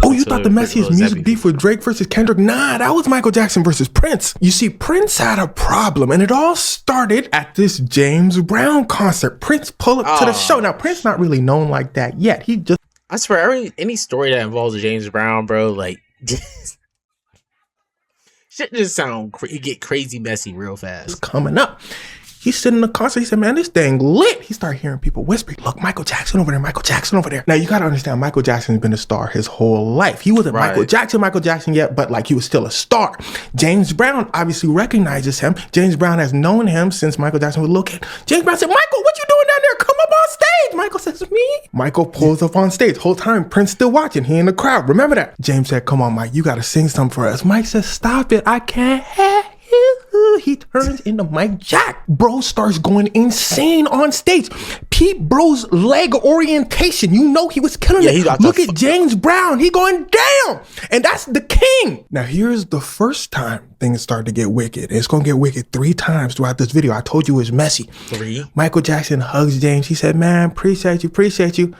Oh, you thought the messiest music beef with Drake versus Kendrick? Nah, that was Michael Jackson versus Prince. You see, Prince had a problem, and it all started at this James Brown concert. Prince pulled up to the show. Now, Prince not really known like that yet. He just... I swear, any story that involves James Brown, bro, like, shit just get crazy messy real fast. Coming up. He's sitting in the concert. He said, man, this thing lit. He started hearing people whispering, look, Michael Jackson over there, Michael Jackson over there. Now, you got to understand, Michael Jackson's been a star his whole life. He wasn't Michael Jackson yet, but like he was still a star. James Brown obviously recognizes him. James Brown has known him since Michael Jackson was a little kid. James Brown said, Michael, what you doing down there? Come up on stage. Michael says, me? Michael pulls up on stage. Whole time, Prince still watching. He in the crowd. Remember that? James said, come on, Mike, you got to sing something for us. Mike says, stop it. I can't have. He turns into Mike Jack. Bro starts going insane on stage. Peep bro's leg orientation. You know he was killing it. Look at James Brown. He going down. And that's the king. Now here's the first time things start to get wicked. It's going to get wicked 3 times throughout this video. I told you it was messy. 3. Michael Jackson hugs James. He said, man, appreciate you.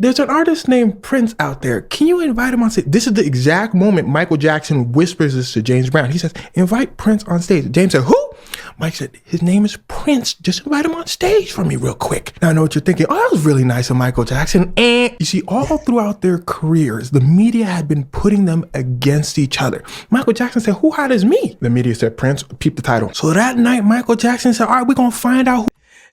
There's an artist named Prince out there. Can you invite him on stage? This is the exact moment Michael Jackson whispers this to James Brown. He says, invite Prince on stage. James said, who? Mike said, his name is Prince. Just invite him on stage for me real quick. Now I know what you're thinking. Oh, that was really nice of Michael Jackson. And you see, all throughout their careers, the media had been putting them against each other. Michael Jackson said, who hot is me? The media said, Prince. Peep the title. So that night, Michael Jackson said, all right, we're going to find out who.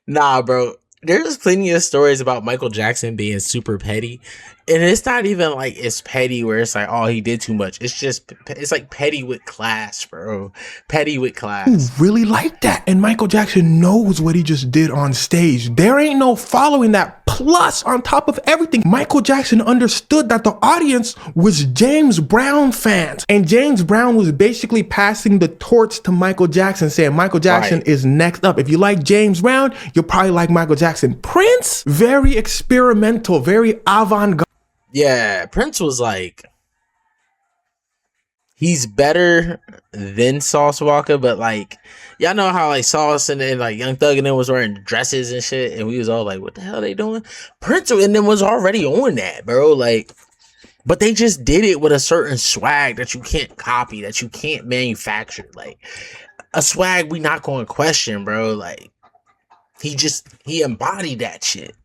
Nah, bro. There's plenty of stories about Michael Jackson being super petty. And it's not even like it's petty where it's like, oh, he did too much. It's like petty with class, bro. Petty with class. Ooh, really like that. And Michael Jackson knows what he just did on stage. There ain't no following that. Plus, on top of everything, Michael Jackson understood that the audience was James Brown fans. And James Brown was basically passing the torch to Michael Jackson, saying Michael Jackson is next up. If you like James Brown, you'll probably like Michael Jackson. Prince, very experimental, very avant-garde. Yeah, Prince was like, he's better than Sauce Walker, but like, y'all know how like Sauce and then like Young Thug and them was wearing dresses and shit, and we was all like, what the hell are they doing? Prince and them was already on that, bro. Like, but they just did it with a certain swag that you can't copy, that you can't manufacture. Like, a swag we not going to question, bro. Like, he embodied that shit.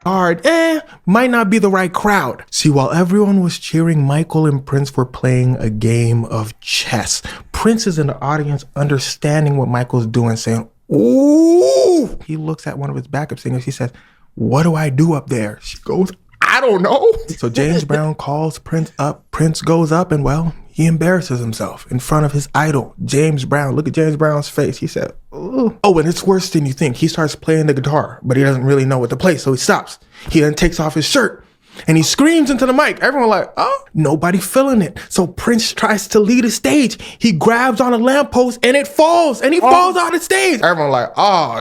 Might not be the right crowd. See, while everyone was cheering, Michael and Prince were playing a game of chess. Prince is in the audience understanding what Michael's doing, saying, ooh. He looks at one of his backup singers. He says, what do I do up there? She goes, I don't know. So James Brown calls Prince up. Prince goes up and, well, he embarrasses himself in front of his idol, James Brown. Look at James Brown's face. He said, ooh. Oh, and it's worse than you think. He starts playing the guitar, but he doesn't really know what to play, so he stops. He then takes off his shirt and he screams into the mic. Everyone like, oh, nobody feeling it. So Prince tries to lead the stage. He grabs on a lamppost and it falls, and he falls on the stage. Everyone like, oh.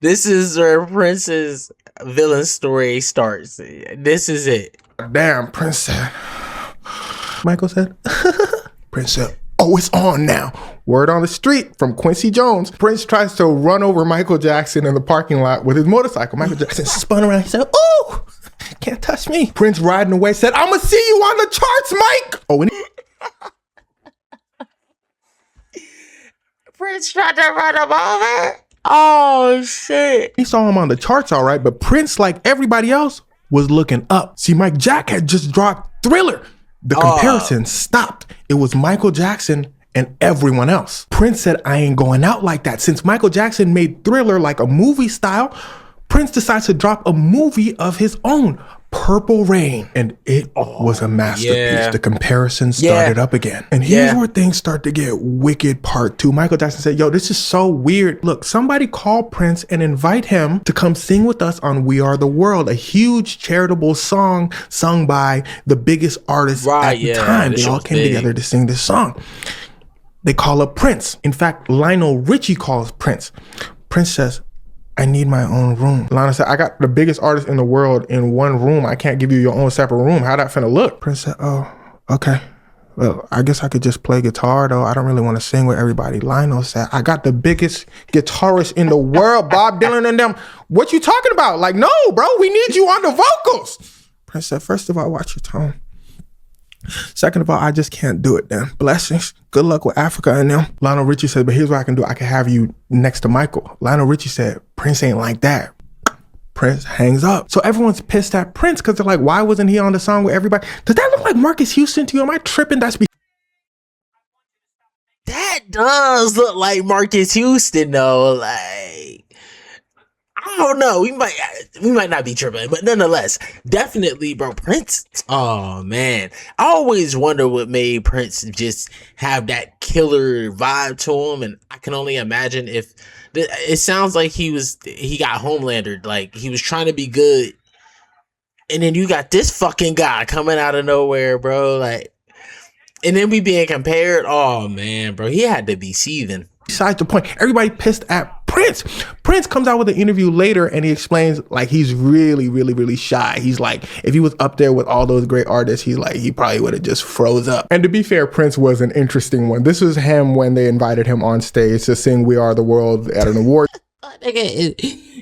This is where Prince's villain story starts. This is it. Damn, Prince said. Michael said. Prince said, oh, it's on now. Word on the street from Quincy Jones. Prince tries to run over Michael Jackson in the parking lot with his motorcycle. Michael Jackson spun around. He said, ooh, can't touch me. Prince riding away said, I'm going to see you on the charts, Mike. Oh, and Prince tried to run him over. Oh, shit. He saw him on the charts, all right, but Prince, like everybody else, was looking up. See, Mike Jack had just dropped Thriller. The comparison stopped. It was Michael Jackson and everyone else. Prince said, I ain't going out like that. Since Michael Jackson made Thriller like a movie style, Prince decides to drop a movie of his own, Purple Rain, and it was a masterpiece. Yeah. The comparison started up again. And here's where things start to get wicked part 2. Michael Jackson said, yo, this is so weird. Look, somebody call Prince and invite him to come sing with us on We Are the World, a huge charitable song sung by the biggest artists at the time. They all came together to sing this song. They call up Prince. In fact, Lionel Richie calls Prince. Prince says, I need my own room. Lana said, I got the biggest artist in the world in one room. I can't give you your own separate room. How that finna look? Prince said, oh, okay. Well, I guess I could just play guitar though. I don't really want to sing with everybody. Lionel said, I got the biggest guitarist in the world, Bob Dylan and them. What you talking about? Like, no, bro, we need you on the vocals. Prince said, first of all, watch your tone. Second of all, I just can't do it then. Blessings. Good luck with Africa and them. Lionel Richie said, but here's what I can do. I can have you next to Michael. Lionel Richie said, Prince ain't like that. Prince hangs up. So everyone's pissed at Prince because they're like, why wasn't he on the song with everybody? Does that look like Marcus Houston to you? Am I tripping? That does look like Marcus Houston though. Like, I don't know. We might not be tripping, but nonetheless, definitely, bro. Prince. Oh man, I always wonder what made Prince just have that killer vibe to him, and I can only imagine if it sounds like he got Homelandered, like he was trying to be good, and then you got this fucking guy coming out of nowhere, bro. Like, and then we being compared. Oh man, bro, he had to be seething. Besides the point, everybody pissed at Prince. Prince comes out with an interview later and he explains like he's really, really, really shy. He's like, if he was up there with all those great artists, he's like, he probably would have just froze up. And to be fair, Prince was an interesting one. This was him when they invited him on stage to sing We Are the World at an award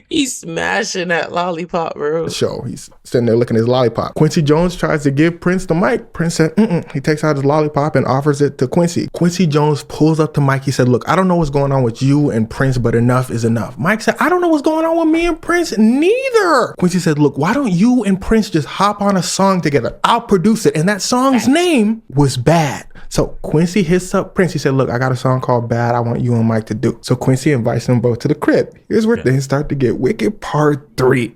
He's smashing that lollipop, bro. show. He's sitting there licking his lollipop. Quincy Jones tries to give Prince the mic. Prince said, He takes out his lollipop and offers it to Quincy. Quincy Jones pulls up the mic. He said, look, I don't know what's going on with you and Prince, but enough is enough. Mike said, I don't know what's going on with me and Prince neither. Quincy said, look, why don't you and Prince just hop on a song together? I'll produce it. And that song's name was Bad. So Quincy hits up Prince. He said, look, I got a song called Bad. I want you and Mike to do. So Quincy invites them both to the crib. Here's where things start to get wicked. Part 3.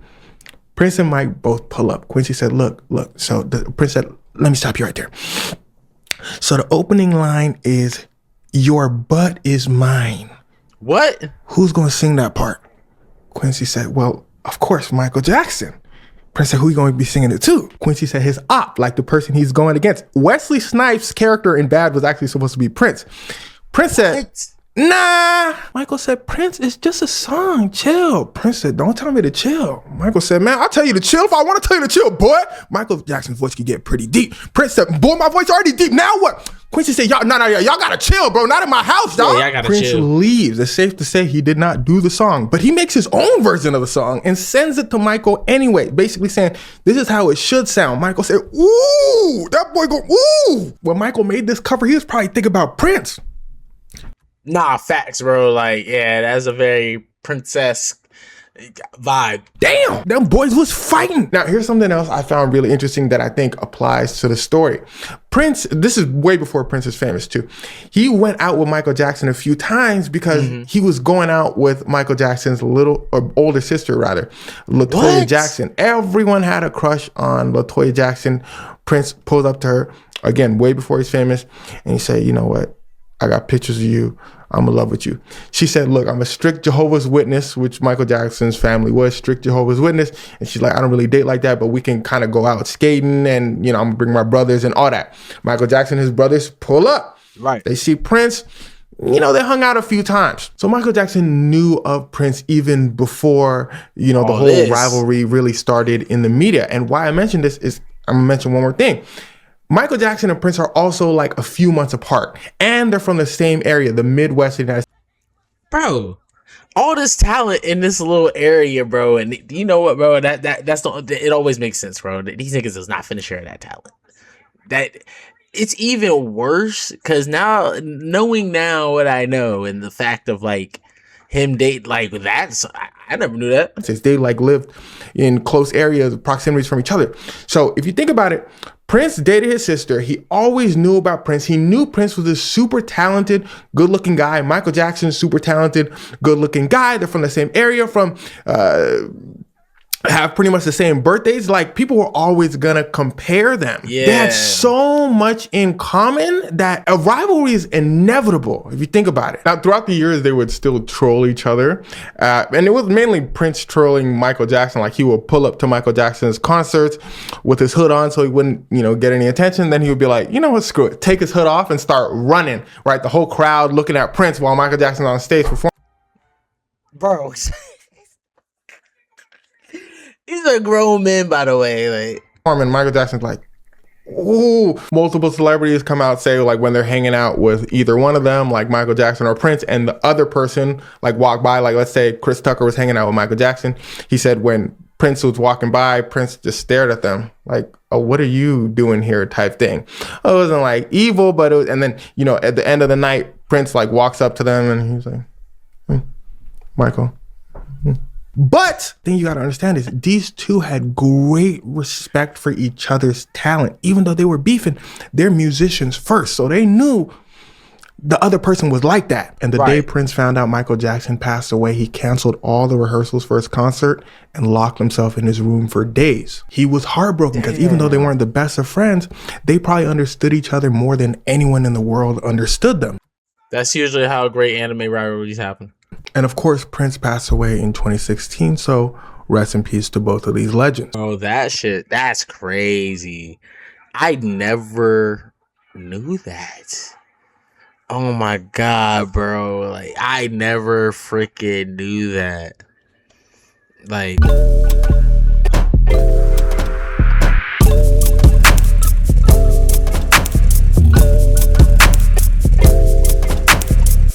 Prince and Mike both pull up. Quincy said, look. So Prince said, let me stop you right there. So the opening line is, your butt is mine. What? Who's going to sing that part? Quincy said, well, of course, Michael Jackson. Prince said, who you going to be singing it to? Quincy said his op, like the person he's going against. Wesley Snipes' character in Bad was actually supposed to be Prince. Prince said, nah. Michael said, Prince, it's just a song. Chill. Prince said, don't tell me to chill. Michael said, man, I'll tell you to chill if I want to tell you to chill, boy. Michael Jackson's voice could get pretty deep. Prince said, boy, my voice already deep. Now what? Quincy said, y'all gotta chill, bro. Not in my house, dog. Yeah, y'all gotta Prince chill. leaves. It's safe to say he did not do the song, but he makes his own version of the song and sends it to Michael anyway, basically saying, this is how it should sound. Michael said, ooh, that boy go, ooh. When Michael made this cover, he was probably thinking about Prince. Nah, facts, bro. Like, yeah, that's a very princess vibe. Damn, them boys was fighting. Now, here's something else I found really interesting that I think applies to the story. Prince, this is way before Prince is famous too. He went out with Michael Jackson a few times because he was going out with Michael Jackson's older sister, LaToya Jackson. Everyone had a crush on LaToya Jackson. Prince pulled up to her, again, way before he's famous, and he said, you know what? I got pictures of you. I'm in love with you. She said, look, I'm a strict Jehovah's Witness, which Michael Jackson's family was, strict Jehovah's Witness. And she's like, I don't really date like that, but we can kind of go out skating and, you know, I'm gonna bring my brothers and all that. Michael Jackson and his brothers pull up. Right. They see Prince. You know, they hung out a few times. So Michael Jackson knew of Prince even before, you know, the whole rivalry really started in the media. And why I mentioned this is, I'm gonna mention one more thing. Michael Jackson and Prince are also like a few months apart, and they're from the same area, the Midwest United States. Bro, all this talent in this little area, bro, and you know what, bro? That's it always makes sense, bro. These niggas does not finish sharing that talent. That it's even worse because now knowing now what I know and the fact of like him date like that, I never knew that. They like lived in close areas, proximities from each other. So if you think about it, Prince dated his sister. He always knew about Prince. He knew Prince was a super talented, good-looking guy. Michael Jackson, super talented, good-looking guy. They're from the same area, have pretty much the same birthdays. Like, people were always gonna compare them. Yeah. They had so much in common that a rivalry is inevitable if you think about it. Now, throughout the years, they would still troll each other. And it was mainly Prince trolling Michael Jackson. Like, he would pull up to Michael Jackson's concerts with his hood on so he wouldn't, you know, get any attention. Then he would be like, you know what, screw it. Take his hood off and start running, right? The whole crowd looking at Prince while Michael Jackson's on stage performing. Bro. These are grown men, by the way. Like, And Michael Jackson's like, Ooh, multiple celebrities come out, say like when they're hanging out with either one of them, like Michael Jackson or Prince, and the other person like walk by, like let's say Chris Tucker was hanging out with Michael Jackson. He said when Prince was walking by, Prince just stared at them like, oh, what are you doing here type thing. Oh, it wasn't like evil, but it was, and then, you know, at the end of the night, Prince like walks up to them and he's like, Michael. But thing you got to understand is these two had great respect for each other's talent. Even though they were beefing, they're musicians first. So they knew the other person was like that. And the day Prince found out Michael Jackson passed away, he canceled all the rehearsals for his concert and locked himself in his room for days. He was heartbroken because even though they weren't the best of friends, they probably understood each other more than anyone in the world understood them. That's usually how great anime rivalries happen. And of course, Prince passed away in 2016, so rest in peace to both of these legends. Oh, that shit, that's crazy. I never knew that. Oh my God, bro. Like, I never freaking knew that. Like...